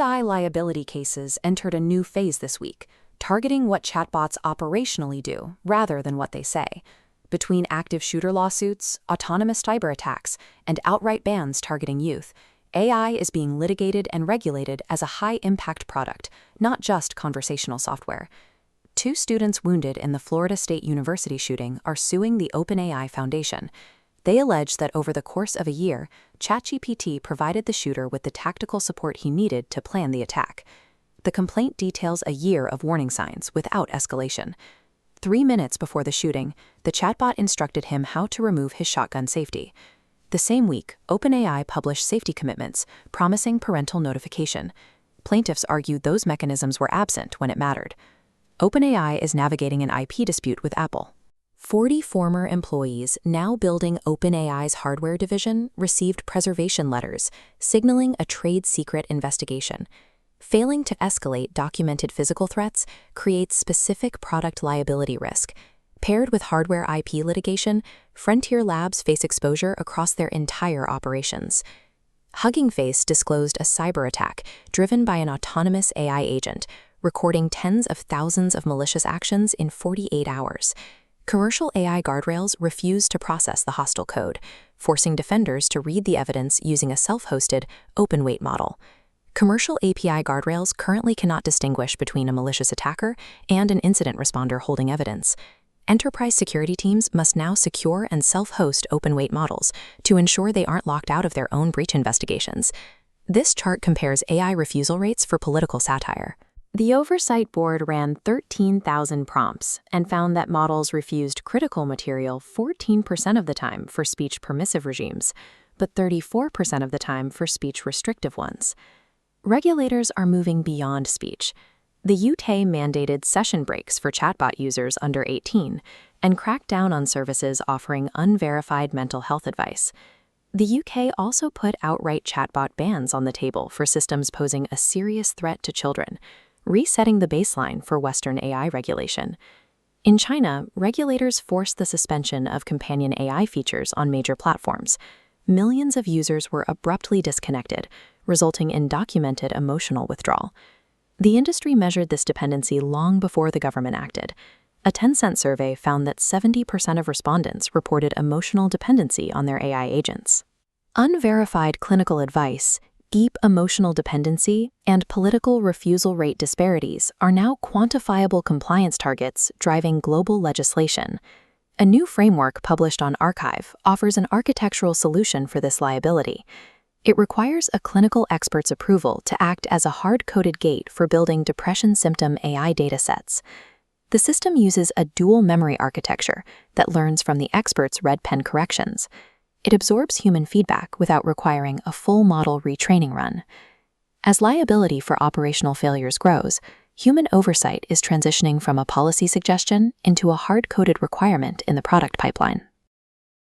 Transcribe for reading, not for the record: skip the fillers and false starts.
AI liability cases entered a new phase this week, targeting what chatbots operationally do rather than what they say. Between active shooter lawsuits, autonomous cyberattacks, and outright bans targeting youth, AI is being litigated and regulated as a high-impact product, not just conversational software. 2 students wounded in the Florida State University shooting are suing the OpenAI Foundation. They allege that over the course of a year, ChatGPT provided the shooter with the tactical support he needed to plan the attack. The complaint details a year of warning signs without escalation. 3 minutes before the shooting, the chatbot instructed him how to remove his shotgun safety. The same week, OpenAI published safety commitments, promising parental notification. Plaintiffs argued those mechanisms were absent when it mattered. OpenAI is navigating an IP dispute with Apple. 40 former employees now building OpenAI's hardware division received preservation letters, signaling a trade secret investigation. Failing to escalate documented physical threats creates specific product liability risk. Paired with hardware IP litigation, Frontier Labs face exposure across their entire operations. Hugging Face disclosed a cyberattack driven by an autonomous AI agent, recording tens of thousands of malicious actions in 48 hours. Commercial AI guardrails refuse to process the hostile code, forcing defenders to read the evidence using a self-hosted, open-weight model. Commercial API guardrails currently cannot distinguish between a malicious attacker and an incident responder holding evidence. Enterprise security teams must now secure and self-host open-weight models to ensure they aren't locked out of their own breach investigations. This chart compares AI refusal rates for political satire. The Oversight Board ran 13,000 prompts and found that models refused critical material 14% of the time for speech-permissive regimes, but 34% of the time for speech-restrictive ones. Regulators are moving beyond speech. The UK mandated session breaks for chatbot users under 18 and cracked down on services offering unverified mental health advice. The UK also put outright chatbot bans on the table for systems posing a serious threat to children, resetting the baseline for Western AI regulation. In China, regulators forced the suspension of companion AI features on major platforms. Millions of users were abruptly disconnected, resulting in documented emotional withdrawal. The industry measured this dependency long before the government acted. A Tencent survey found that 70% of respondents reported emotional dependency on their AI agents. Unverified clinical advice, deep emotional dependency, and political refusal rate disparities are now quantifiable compliance targets driving global legislation. A new framework published on Archive offers an architectural solution for this liability. It requires a clinical expert's approval to act as a hard-coded gate for building depression symptom AI datasets. The system uses a dual memory architecture that learns from the expert's red pen corrections. It absorbs human feedback without requiring a full model retraining run. As liability for operational failures grows, human oversight is transitioning from a policy suggestion into a hard-coded requirement in the product pipeline.